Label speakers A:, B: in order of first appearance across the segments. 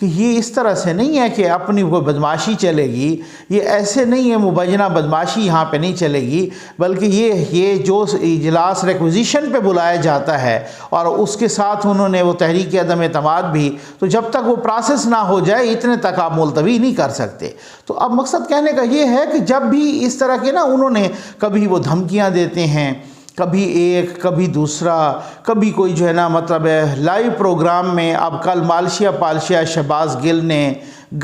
A: کہ یہ اس طرح سے نہیں ہے کہ اپنی کوئی بدماشی چلے گی، یہ ایسے نہیں ہے مبینہ بدماشی یہاں پہ نہیں چلے گی، بلکہ یہ جو اجلاس ریکوزیشن پہ بلایا جاتا ہے اور اس کے ساتھ انہوں نے وہ تحریک عدم اعتماد بھی، تو جب تک وہ پروسیس نہ ہو جائے اتنے تک آپ ملتوی نہیں کر سکتے۔ تو اب مقصد کہنے کا یہ ہے کہ جب بھی اس طرح کے انہوں نے کبھی وہ دھمکیاں دیتے ہیں، کبھی ایک کبھی دوسرا، کبھی کوئی جو ہے مطلب لائیو پروگرام میں، اب کل مالشیا پالشیا شہباز گل نے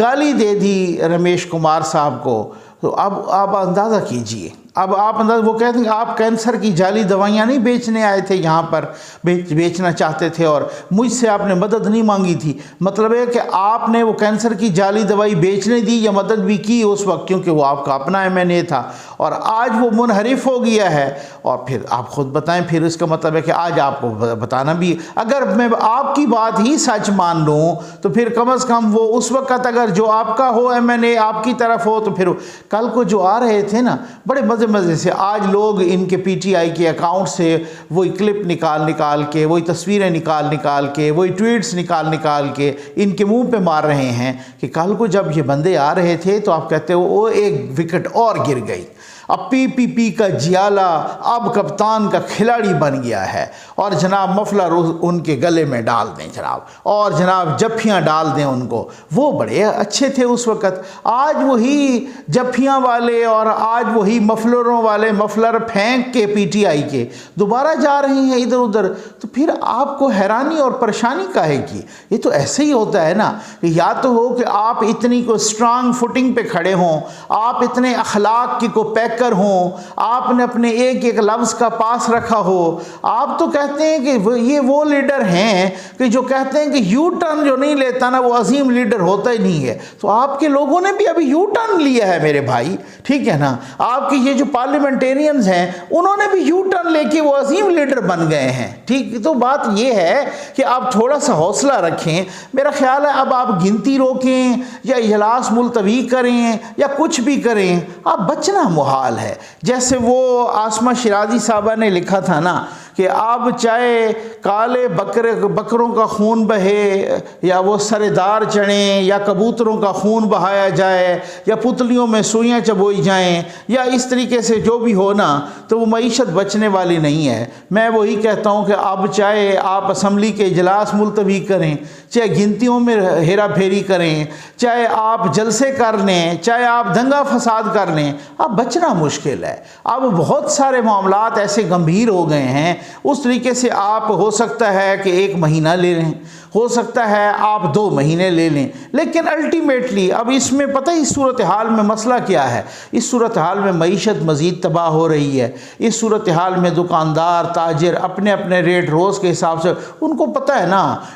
A: گالی دے دی رمیش کمار صاحب کو، تو اب آپ اندازہ کیجئے، اب آپ وہ کہتے ہیں کہ آپ کینسر کی جعلی دوائیاں نہیں بیچنے آئے تھے، یہاں پر بیچنا چاہتے تھے اور مجھ سے آپ نے مدد نہیں مانگی تھی۔ مطلب ہے کہ آپ نے وہ کینسر کی جعلی دوائی بیچنے دی یا مدد بھی کی اس وقت، کیونکہ وہ آپ کا اپنا M&A تھا، اور آج وہ منحرف ہو گیا ہے، اور پھر آپ خود بتائیں، پھر اس کا مطلب ہے کہ آج آپ کو بتانا بھی، اگر میں آپ کی بات ہی سچ مان لوں تو پھر کم از کم وہ اس وقت اگر جو آپ کا ہو M&A آپ کی طرف ہو، تو پھر کل کو جو آ رہے تھے بڑے مزے سے، آج لوگ ان کے PTI کے اکاؤنٹ سے وہی کلپ نکال کے، وہی تصویریں نکال کے، وہی ٹویٹس نکال کے ان کے منہ پہ مار رہے ہیں کہ کل کو جب یہ بندے آ رہے تھے تو آپ کہتے ہو وہ ایک وکٹ اور گر گئی، اب PPP کا جیالہ اب کپتان کا کھلاڑی بن گیا ہے، اور جناب مفلر ان کے گلے میں ڈال دیں جناب، اور جناب جپھیاں ڈال دیں ان کو، وہ بڑے اچھے تھے اس وقت، آج وہی جپھیاں والے اور آج وہی مفلروں والے مفلر پھینک کے PTI کے دوبارہ جا رہے ہیں ادھر ادھر، تو پھر آپ کو حیرانی اور پریشانی کاہے کی؟ یہ تو ایسے ہی ہوتا ہے کہ یا تو ہو کہ آپ اتنی کو اسٹرانگ فوٹنگ پہ کھڑے ہوں، آپ اتنے اخلاق کی کو پیک ہوں، آپ نے اپنے ایک لفظ کا پاس رکھا ہو، آپ تو کہتے ہیں کہ یہ وہ لیڈر ہیں کہ جو کہتے ہیں کہ یو ٹرن جو نہیں لیتا وہ عظیم لیڈر ہوتا ہی نہیں ہے، تو آپ کے لوگوں نے بھی ابھی یو ٹرن لیا ہے میرے بھائی، ٹھیک ہے آپ کی یہ جو پارلیمنٹیرینز ہیں انہوں نے بھی یو ٹرن لے کے وہ عظیم لیڈر بن گئے ہیں، ٹھیک؟ تو بات یہ ہے کہ آپ تھوڑا سا حوصلہ رکھیں، میرا خیال ہے اب آپ گنتی روکیں یا اجلاس ملتوی کریں یا کچھ بھی کریں، آپ بچنا محال ہے۔ جیسے وہ آسمہ شیرازی صاحبہ نے لکھا تھا کہ اب چاہے کالے بکروں کا خون بہے یا وہ سردار چڑھیں یا کبوتروں کا خون بہایا جائے یا پتلیوں میں سوئیاں چبوئی جائیں یا اس طریقے سے جو بھی ہونا، تو وہ معیشت بچنے والی نہیں ہے۔ میں وہی کہتا ہوں کہ اب چاہے آپ اسمبلی کے اجلاس ملتوی کریں، چاہے گنتیوں میں ہیرا پھیری کریں، چاہے آپ جلسے کر لیں، چاہے آپ دنگا فساد کر لیں، اب بچنا مشکل ہے۔ اب بہت سارے معاملات ایسے گمبھیر ہو گئے ہیں، اس طریقے سے آپ ہو سکتا ہے کہ 1 مہینہ لے لیں، ہو سکتا ہے آپ 2 مہینے لے لیں، لیکن الٹیمیٹلی اب اس میں پتہ ہی صورتحال میں مسئلہ کیا ہے؟ اس صورتحال میں معیشت مزید تباہ ہو رہی ہے، اس صورتحال میں دکاندار تاجر اپنے اپنے ریٹ روز کے حساب سے، ان کو پتہ ہے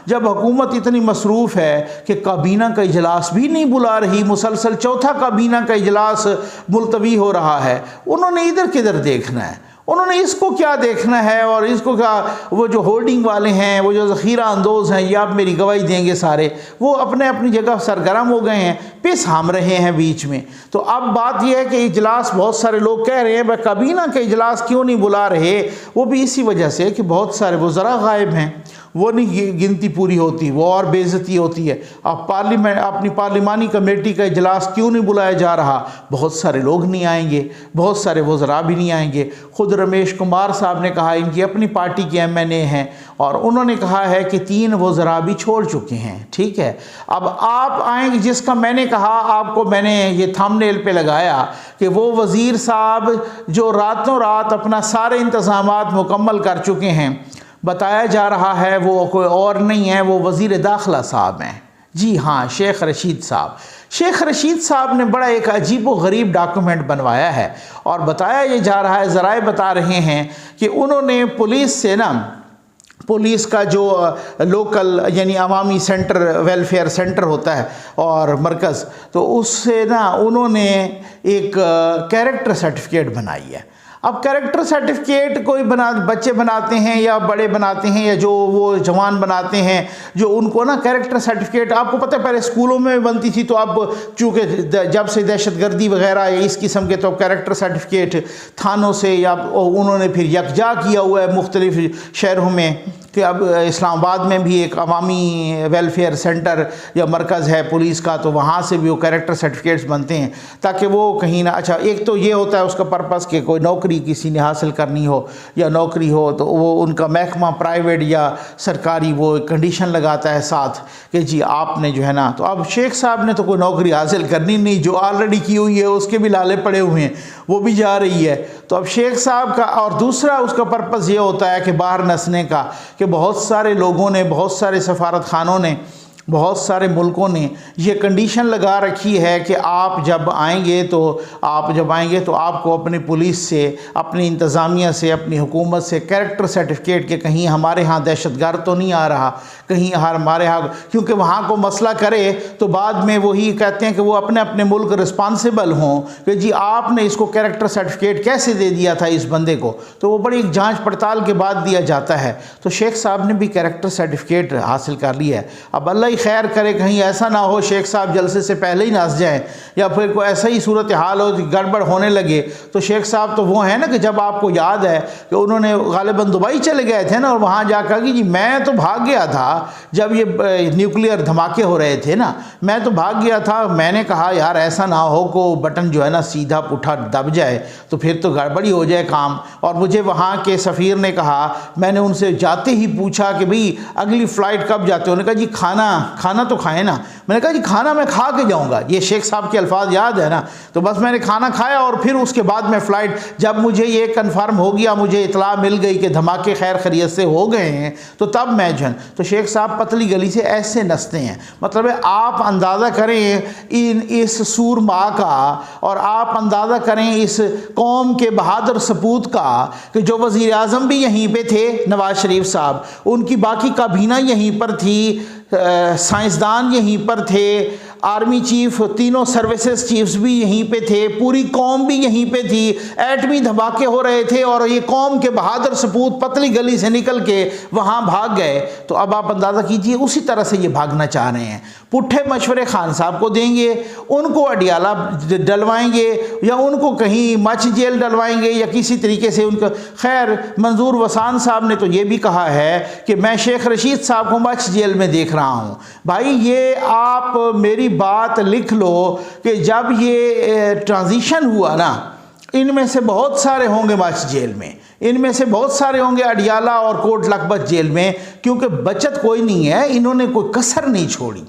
A: جب حکومت اتنی مصروف ہے کہ کابینہ کا اجلاس بھی نہیں بلا رہی، مسلسل 4تھا کابینہ کا اجلاس ملتوی ہو رہا ہے، انہوں نے ادھر کدھر دیکھنا ہے؟ انہوں نے اس کو کیا دیکھنا ہے؟ اور اس کو کیا، وہ جو ہولڈنگ والے ہیں، وہ جو ذخیرہ اندوز ہیں، یہ آپ میری گواہی دیں گے سارے، وہ اپنی جگہ سرگرم ہو گئے ہیں، پس ہم رہے ہیں بیچ میں۔ تو اب بات یہ ہے کہ اجلاس، بہت سارے لوگ کہہ رہے ہیں کابینہ کے اجلاس کیوں نہیں بلا رہے، وہ بھی اسی وجہ سے کہ بہت سارے وزراء غائب ہیں، وہ نہیں گنتی پوری ہوتی، وہ اور بے عزتی ہوتی ہے۔ اب اپنی پارلیمانی کمیٹی کا اجلاس کیوں نہیں بلایا جا رہا؟ بہت سارے لوگ نہیں آئیں گے، بہت سارے وزراء بھی نہیں آئیں گے۔ خود رمیش کمار صاحب نے کہا، ان کی اپنی پارٹی کے M&A ہیں، اور انہوں نے کہا ہے کہ 3 وزراء بھی چھوڑ چکے ہیں، ٹھیک ہے؟ اب آپ آئیں گے، جس کا میں نے کہا آپ کو، میں نے یہ تھم نیل پہ لگایا کہ وہ وزیر صاحب جو راتوں رات اپنا سارے انتظامات مکمل کر چکے ہیں، بتایا جا رہا ہے وہ کوئی اور نہیں ہے، وہ وزیر داخلہ صاحب ہیں، جی ہاں، شیخ رشید صاحب۔ شیخ رشید صاحب نے بڑا ایک عجیب و غریب ڈاکومنٹ بنوایا ہے، اور بتایا یہ جا رہا ہے، ذرائع بتا رہے ہیں کہ انہوں نے پولیس سے پولیس کا جو لوکل یعنی عوامی سینٹر، ویلفیئر سینٹر ہوتا ہے اور مرکز، تو اس سے انہوں نے ایک کیریکٹر سرٹیفکیٹ بنائی ہے۔ اب کیریکٹر سرٹیفکیٹ کوئی بچے بناتے ہیں یا بڑے بناتے ہیں یا جو وہ جوان بناتے ہیں، جو ان کو کیریکٹر سرٹیفکیٹ، آپ کو پتہ ہے پہلے اسکولوں میں بنتی تھی، تو اب چونکہ جب سے دہشت گردی وغیرہ یا اس قسم کے، تو کیریکٹر سرٹیفکیٹ تھانوں سے یا انہوں نے پھر یکجا کیا ہوا ہے مختلف شہروں میں کہ اب اسلام آباد میں بھی ایک عوامی ویلفیئر سینٹر یا مرکز ہے پولیس کا، تو وہاں سے بھی وہ کیریکٹر سرٹیفکیٹس بنتے ہیں تاکہ وہ کہیں نہ، اچھا ایک تو یہ ہوتا ہے اس کا پرپس کہ کوئی نوکری کسی نے حاصل کرنی ہو یا نوکری ہو تو وہ ان کا محکمہ پرائیویٹ یا سرکاری وہ کنڈیشن لگاتا ہے ساتھ کہ جی آپ نے جو ہے نا، تو اب شیخ صاحب نے تو کوئی نوکری حاصل کرنی نہیں، جو آلریڈی کی ہوئی ہے اس کے بھی لالے پڑے ہوئے ہیں، وہ بھی جا رہی ہے۔ تو اب شیخ صاحب کا، اور دوسرا اس کا پرپس یہ ہوتا ہے کہ باہر نسنے کا، کہ بہت سارے لوگوں نے، بہت سارے سفارت خانوں نے، بہت سارے ملکوں نے یہ کنڈیشن لگا رکھی ہے کہ آپ جب آئیں گے تو آپ کو اپنی پولیس سے، اپنی انتظامیہ سے، اپنی حکومت سے کیریکٹر سرٹیفکیٹ کہ کہیں ہمارے ہاں دہشت گرد تو نہیں آ رہا، کہیں ہمارے ہاں، کیونکہ وہاں کو مسئلہ کرے تو بعد میں وہی کہتے ہیں کہ وہ اپنے اپنے ملک رسپانسیبل ہوں کہ جی آپ نے اس کو کیریکٹر سرٹیفکیٹ کیسے دے دیا تھا اس بندے کو، تو وہ بڑی ایک جانچ پڑتال کے بعد دیا جاتا ہے۔ تو شیخ صاحب نے بھی کیریکٹر سرٹیفکیٹ حاصل کر لیا ہے۔ اب اللہ ہی خیر کرے کہیں ایسا نہ ہو شیخ صاحب جلسے سے پہلے ہی نس جائیں، یا پھر کوئی ایسا ہی صورتحال ہو گڑبڑ ہونے لگے، تو شیخ صاحب تو وہ ہیں نا کہ جب آپ کو یاد ہے کہ انہوں نے غالباً دبئی چلے گئے تھے نا، اور وہاں جا کر کہ جی میں تو بھاگ گیا تھا جب یہ نیوکلیئر دھماکے ہو رہے تھے نا، میں تو بھاگ گیا تھا، میں نے کہا یار ایسا نہ ہو کو بٹن جو ہے نا سیدھا پٹھا دب جائے تو پھر تو گڑبڑی ہو جائے کام۔ اور مجھے وہاں کے سفیر نے کہا، میں نے ان سے جاتے ہی پوچھا کہ بھئی اگلی فلائٹ کب جاتے ہو؟ انہوں نے کہا جی کھانا تو کھائیں نا۔ میں نے کہا جی کھانا میں کھا کے جاؤں گا، یہ شیخ صاحب کے الفاظ یاد ہے نا، تو بس میں نے کھانا کھایا اور پھر اس کے بعد میں فلائٹ، جب مجھے یہ کنفرم ہو گیا، مجھے اطلاع مل گئی کہ دھماکے خیر خیریت سے ہو گئے ہیں، تو تب میں تو شیخ صاحب پتلی گلی سے ایسے نستے ہیں۔ مطلب ہے آپ اندازہ کریں اس سور ماں کا، اور آپ اندازہ کریں اس قوم کے بہادر سپوت کا کہ جو وزیر اعظم بھی یہیں پہ تھے نواز شریف صاحب، ان کی باقی کابینہ یہیں پر تھی، سائنسدان یہیں پر تھے، آرمی چیف، تینوں سروسز چیفز بھی یہیں پہ تھے، پوری قوم بھی یہیں پہ تھی، ایٹمی دھماکے ہو رہے تھے اور یہ قوم کے بہادر سپوت پتلی گلی سے نکل کے وہاں بھاگ گئے۔ تو اب آپ اندازہ کیجئے اسی طرح سے یہ بھاگنا چاہ رہے ہیں۔ پٹھے مشورے خان صاحب کو دیں گے، ان کو اڈیالہ ڈلوائیں گے، یا ان کو کہیں مچ جیل ڈلوائیں گے، یا کسی طریقے سے ان کا، خیر منظور وسان صاحب نے تو یہ بھی کہا ہے کہ میں شیخ رشید صاحب کو مچ جیل میں دیکھ رہا ہوں۔ بھائی یہ آپ میری بات لکھ لو کہ جب یہ ٹرانزیشن ہوا نا، ان میں سے بہت سارے ہوں گے مچ جیل میں، ان میں سے بہت سارے ہوں گے اڈیالہ اور کوٹ لکھپت جیل میں، کیونکہ بچت کوئی نہیں ہے، انہوں نے کوئی کسر نہیں چھوڑی،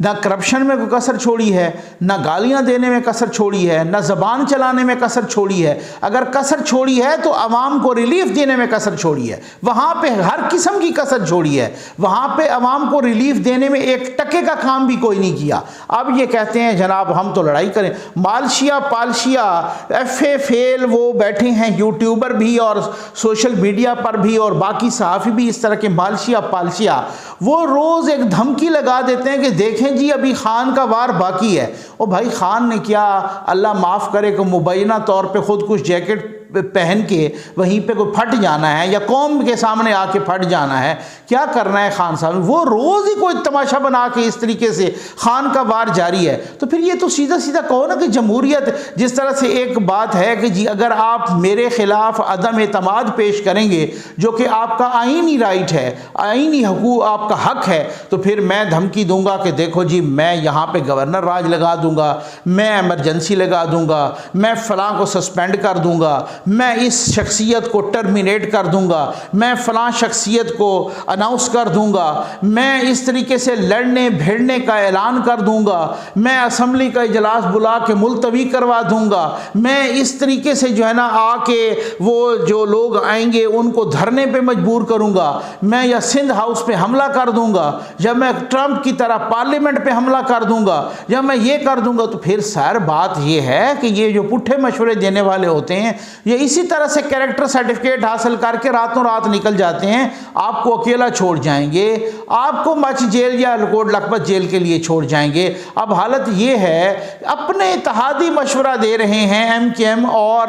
A: نہ کرپشن میں کوئی کسر چھوڑی ہے، نہ گالیاں دینے میں کسر چھوڑی ہے، نہ زبان چلانے میں کسر چھوڑی ہے۔ اگر کسر چھوڑی ہے تو عوام کو ریلیف دینے میں کسر چھوڑی ہے، وہاں پہ ہر قسم کی کسر چھوڑی ہے، وہاں پہ عوام کو ریلیف دینے میں ایک ٹکے کا کام بھی کوئی نہیں کیا۔ اب یہ کہتے ہیں جناب ہم تو لڑائی کریں، مالشیا پالشیا ایف اے فیل وہ بیٹھے ہیں یوٹیوبر بھی اور سوشل میڈیا پر بھی اور باقی صحافی بھی اس طرح کے مالشیا پالشیا، وہ روز ایک دھمکی لگا دیتے ہیں کہ دیکھیں جی ابھی خان کا وار باقی ہے۔ او بھائی خان نے کیا، اللہ معاف کرے کہ مبینہ طور پہ خود کچھ جیکٹ پہن کے وہیں پہ کوئی پھٹ جانا ہے یا قوم کے سامنے آ کے پھٹ جانا ہے، کیا کرنا ہے خان صاحب؟ وہ روز ہی کوئی تماشا بنا کے اس طریقے سے خان کا وار جاری ہے۔ تو پھر یہ تو سیدھا سیدھا کہو نا کہ جمہوریت، جس طرح سے ایک بات ہے کہ جی اگر آپ میرے خلاف عدم اعتماد پیش کریں گے جو کہ آپ کا آئینی رائٹ ہے، آئینی حقوق آپ کا حق ہے، تو پھر میں دھمکی دوں گا کہ دیکھو جی میں یہاں پہ گورنر راج لگا دوں گا، میں ایمرجنسی لگا دوں گا، میں فلاں کو سسپینڈ کر دوں گا، میں اس شخصیت کو ٹرمینیٹ کر دوں گا، میں فلاں شخصیت کو اناؤنس کر دوں گا، میں اس طریقے سے لڑنے بھیڑنے کا اعلان کر دوں گا، میں اسمبلی کا اجلاس بلا کے ملتوی کروا دوں گا، میں اس طریقے سے جو ہے نا آ کے وہ جو لوگ آئیں گے ان کو دھرنے پہ مجبور کروں گا، میں یا سندھ ہاؤس پہ حملہ کر دوں گا، یا میں ٹرمپ کی طرح پارلیمنٹ پہ حملہ کر دوں گا، یا میں یہ کر دوں گا۔ تو پھر سر بات یہ ہے کہ یہ جو پٹھے مشورے دینے والے ہوتے ہیں یہ اسی طرح سے کیریکٹر سرٹیفکیٹ حاصل کر کے راتوں رات نکل جاتے ہیں، آپ کو اکیلا چھوڑ جائیں گے، آپ کو مچ جیل یا کوٹ لکھپت جیل کے لیے چھوڑ جائیں گے۔ اب حالت یہ ہے اپنے اتحادی مشورہ دے رہے ہیں، ایم کیو ایم اور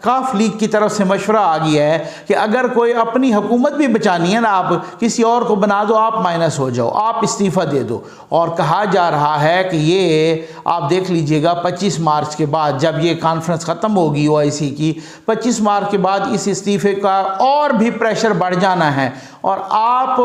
A: کاف لیگ کی طرف سے مشورہ آ گیا ہے کہ اگر کوئی اپنی حکومت بھی بچانی ہے نا، آپ کسی اور کو بنا دو، آپ مائنس ہو جاؤ، آپ استعفیٰ دے دو۔ اور کہا جا رہا ہے کہ یہ آپ دیکھ لیجئے گا 25 مارچ کے بعد جب یہ کانفرنس ختم ہوگی او آئی سی کی، تھی 25 مارچ کے بعد اس استعفے کا اور بھی پریشر بڑھ جانا ہے، اور آپ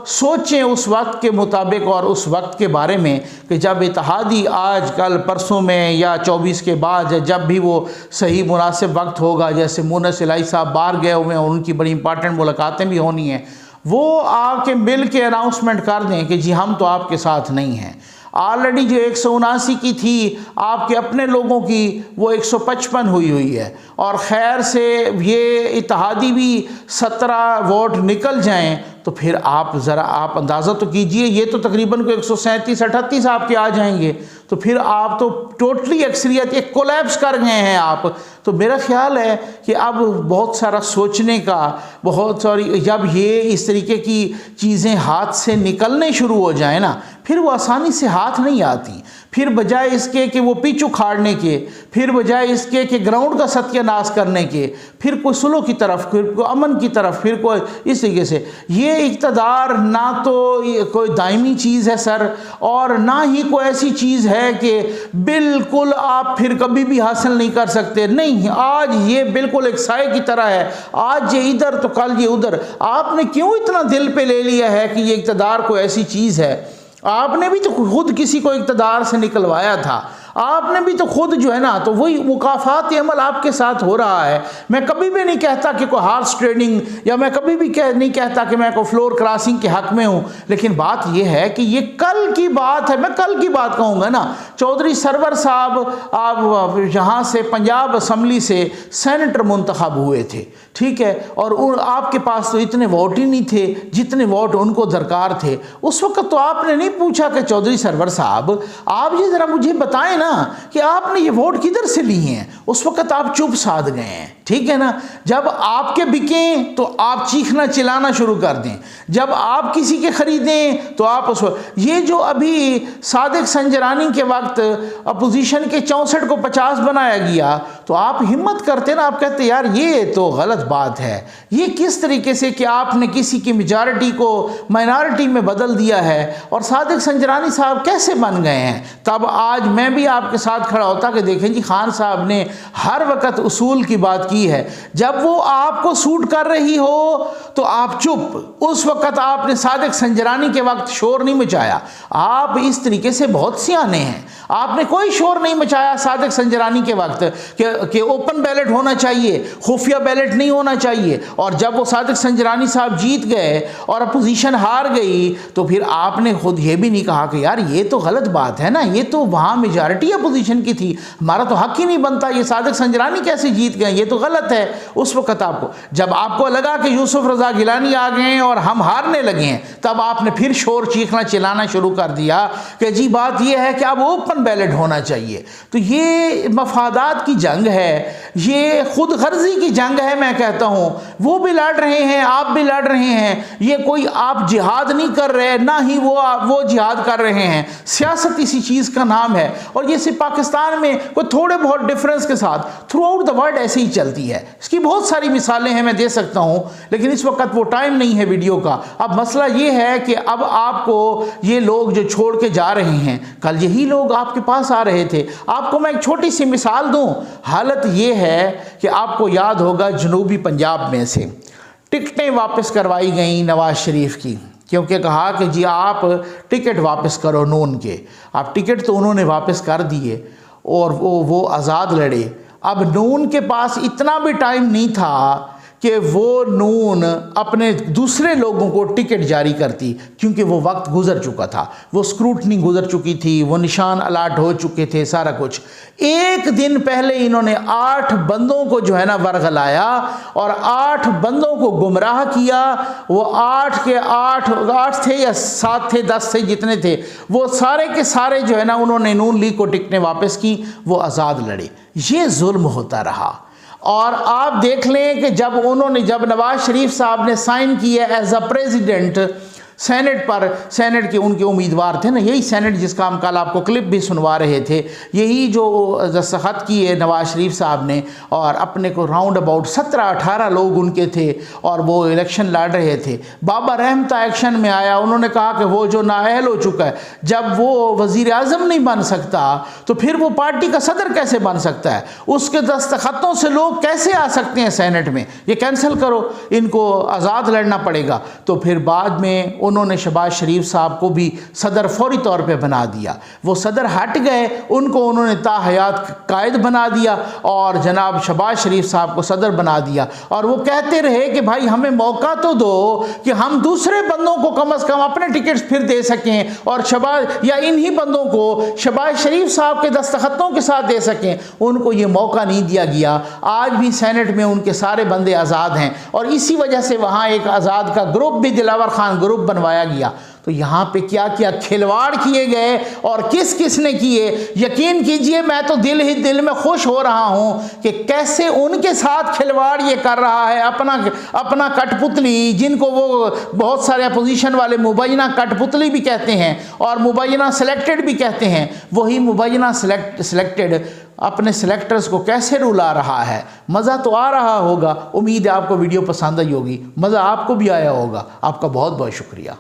A: سوچیں اس وقت کے مطابق اور اس وقت کے بارے میں کہ جب اتحادی آج کل پرسوں میں یا 24 کے بعد جب بھی وہ صحیح مناسب وقت ہوگا، جیسے مونس الہی صاحب باہر گئے ہوئے ہیں اور ان کی بڑی امپارٹنٹ ملاقاتیں بھی ہونی ہیں، وہ آ کے مل کے اناؤنسمنٹ کر دیں کہ جی ہم تو آپ کے ساتھ نہیں ہیں۔ آلریڈی جو 179 کی تھی آپ کے اپنے لوگوں کی، وہ 155 ہوئی ہے، اور خیر سے یہ اتحادی بھی 17 ووٹ نکل جائیں تو پھر آپ ذرا آپ اندازہ تو کیجئے، یہ تو تقریباً کو 137-38 آپ کے آ جائیں گے، تو پھر آپ تو ٹوٹلی اکثریت ایک کولیپس کر گئے ہیں آپ۔ تو میرا خیال ہے کہ اب بہت سارا سوچنے کا، بہت ساری جب یہ اس طریقے کی چیزیں ہاتھ سے نکلنے شروع ہو جائیں نا، پھر وہ آسانی سے ہاتھ نہیں آتی، پھر بجائے اس کے کہ وہ پیچ اکھاڑنے کے، پھر بجائے اس کے کہ گراؤنڈ کا ستیہ ناش کرنے کے، پھر کوئی صلح کی طرف، پھر کوئی امن کی طرف، پھر کوئی اس طریقے سے، یہ اقتدار نہ تو کوئی دائمی چیز ہے سر، اور نہ ہی کوئی ایسی چیز ہے کہ بالکل آپ پھر کبھی بھی حاصل نہیں کر سکتے۔ نہیں، آج یہ بالکل ایک سائے کی طرح ہے، آج یہ ادھر تو کل یہ ادھر۔ آپ نے کیوں اتنا دل پہ لے لیا ہے کہ یہ اقتدار کوئی ایسی چیز ہے؟ آپ نے بھی تو خود کسی کو اقتدار سے نکلوایا تھا، آپ نے بھی تو خود جو ہے نا، تو وہی مکافات عمل آپ کے ساتھ ہو رہا ہے۔ میں کبھی بھی نہیں کہتا کہ کوئی ہارس ٹریڈنگ، یا میں کبھی بھی نہیں کہتا کہ میں کوئی فلور کراسنگ کے حق میں ہوں، لیکن بات یہ ہے کہ یہ کل کی بات ہے، میں کل کی بات کہوں گا نا۔ چودھری سرور صاحب آپ یہاں سے پنجاب اسمبلی سے سینیٹر منتخب ہوئے تھے، ٹھیک ہے، اور آپ کے پاس تو اتنے ووٹ ہی نہیں تھے جتنے ووٹ ان کو درکار تھے۔ اس وقت تو آپ نے نہیں پوچھا کہ چودھری سرور صاحب آپ یہ ذرا مجھے بتائیں نا کہ آپ نے یہ ووٹ کدھر سے لی ہیں۔ اس وقت آپ چپ سادھ گئے ہیں، ٹھیک ہے نا۔ جب آپ کے بکیں تو آپ چیخنا چلانا شروع کر دیں، جب آپ کسی کے خریدیں تو آپ اس وقت، یہ جو ابھی صادق سنجرانی کے وقت اپوزیشن کے 64 کو 50 بنایا گیا، تو آپ ہمت کرتے نا، آپ کہتے یار یہ تو غلط بات ہے، یہ کس طریقے سے کہ آپ نے کسی کی میجارٹی کو مائنارٹی میں بدل دیا ہے، اور صادق سنجرانی صاحب کیسے بن گئے ہیں۔ تب آج میں بھی آپ کے ساتھ کھڑا ہوتا کہ دیکھیں جی خان صاحب نے ہر وقت اصول کی بات کی ہے، جب وہ آپ کو سوٹ کر رہی ہو تو آپ چپ۔ اس وقت آپ نے صادق سنجرانی کے وقت شور نہیں مچایا، آپ اس طریقے سے بہت سیانے ہیں، آپ نے کوئی شور نہیں مچایا صادق سنجرانی کے وقت کہ اوپن بیلٹ ہونا چاہیے، خفیہ بیلٹ نہیں ہونا چاہیے، اور جب وہ صادق سنجرانی صاحب جیت گئے اور اپوزیشن ہار گئی تو پھر آپ نے خود یہ بھی نہیں کہا کہ یار یہ تو غلط بات ہے نا، یہ تو وہاں میجارٹی اپوزیشن کی تھی، ہمارا تو حق ہی نہیں بنتا، یہ صادق سنجرانی کیسے جیت گئے، یہ تو غلط ہے۔ اس وقت آپ کو جب آپ کو لگا کہ یوسف رضا گیلانی آ گئے ہیں اور ہم ہارنے لگے ہیں، تب آپ نے پھر شور چیخنا چلانا شروع کر دیا کہ جی بات یہ ہے کہ اب اوپن بیلٹ ہونا چاہیے۔ تو یہ مفادات کی جنگ ہے، یہ خود غرضی کی جنگ ہے، میں کہتا ہوں وہ بھی لڑ رہے ہیں، آپ بھی لڑ رہے ہیں، یہ کوئی آپ جہاد نہیں کر رہے، نہ ہی وہ جہاد کر رہے ہیں، سیاست اسی چیز کا نام ہے، اور یہ صرف پاکستان میں کوئی تھوڑے بہت ڈفرنس کے ساتھ تھرو آؤٹ دا ورلڈ ایسے ہی چلتی ہے۔ اس کی بہت ساری مثالیں ہیں، میں دے سکتا ہوں، لیکن اس وقت وہ ٹائم نہیں ہے ویڈیو کا۔ اب مسئلہ یہ ہے کہ اب آپ کو یہ لوگ جو چھوڑ کے جا رہے ہیں، کل یہی لوگ آپ کے پاس آ رہے تھے۔ آپ کو میں ایک چھوٹی سی مثال دوں، حالت یہ ہے کہ آپ کو یاد ہوگا جنوبی پنجاب میں سے ٹکٹیں واپس کروائی گئیں نواز شریف کی، کیونکہ کہا کہ جی آپ ٹکٹ واپس کرو نون کے۔ اب ٹکٹ تو انہوں نے واپس کر دیے اور وہ آزاد لڑے۔ اب نون کے پاس اتنا بھی ٹائم نہیں تھا کہ وہ نون اپنے دوسرے لوگوں کو ٹکٹ جاری کرتی، کیونکہ وہ وقت گزر چکا تھا، وہ سکروٹنی گزر چکی تھی، وہ نشان الاٹ ہو چکے تھے، سارا کچھ۔ ایک دن پہلے انہوں نے 8 بندوں کو جو ہے نا ورغلایا اور 8 بندوں کو گمراہ کیا۔ وہ 8 کے 8 تھے یا 7 تھے 10 تھے جتنے تھے، وہ سارے کے سارے جو ہے نا انہوں نے نون لیگ کو ٹکٹیں واپس کی، وہ آزاد لڑے۔ یہ ظلم ہوتا رہا۔ اور آپ دیکھ لیں کہ جب نواز شریف صاحب نے سائن کیا ایز اے پریزیڈنٹ سینٹ کے ان کے امیدوار تھے نا، یہی سینٹ جس کا ہم کل آپ کو کلپ بھی سنوا رہے تھے، یہی جو دستخط کیے نواز شریف صاحب نے، اور اپنے کو راؤنڈ اباؤٹ 17-18 لوگ ان کے تھے اور وہ الیکشن لڑ رہے تھے۔ بابا رحمتہ ایکشن میں آیا، انہوں نے کہا کہ وہ جو نااہل ہو چکا ہے، جب وہ وزیر اعظم نہیں بن سکتا تو پھر وہ پارٹی کا صدر کیسے بن سکتا ہے؟ اس کے دستخطوں سے لوگ کیسے آ سکتے ہیں سینٹ میں؟ یہ کینسل کرو، ان کو آزاد لڑنا پڑے گا۔ تو پھر بعد میں انہوں نے شہباز شریف صاحب کو بھی صدر فوری طور پہ بنا دیا، وہ صدر ہٹ گئے، ان کو انہوں نے تا حیات قائد بنا دیا اور جناب شہباز شریف صاحب کو صدر بنا دیا، اور وہ کہتے رہے کہ بھائی ہمیں موقع تو دو کہ ہم دوسرے بندوں کو کم از کم اپنے ٹکٹس پھر دے سکیں، اور یا انہی بندوں کو شہباز شریف صاحب کے دستخطوں کے ساتھ دے سکیں۔ ان کو یہ موقع نہیں دیا گیا۔ آج بھی سینٹ میں ان کے سارے بندے آزاد ہیں، اور اسی وجہ سے وہاں ایک آزاد کا گروپ بھی دلاور خان گروپ بنوایا گیا۔ تو یہاں پہ کیا کیا کھلواڑ کیے گئے اور کس کس نے کیے، یقین کیجئے میں تو دل میں خوش ہو رہا ہوں کہ کیسے ان کے ساتھ کھلواڑ یہ کر رہا ہے، اپنا کٹ پتلی، جن کو وہ بہت سارے اپوزیشن والے مبینہ کٹ پتلی بھی کہتے ہیں اور مبینہ سلیکٹڈ بھی کہتے ہیں، وہی مبینہ سلیکٹڈ اپنے سلیکٹرز کو کیسے رلا رہا ہے۔ مزہ تو آ رہا ہوگا، امید ہے آپ کو ویڈیو پسند آئی ہوگی، مزہ آپ کو بھی آیا ہوگا۔ آپ کا بہت بہت شکریہ۔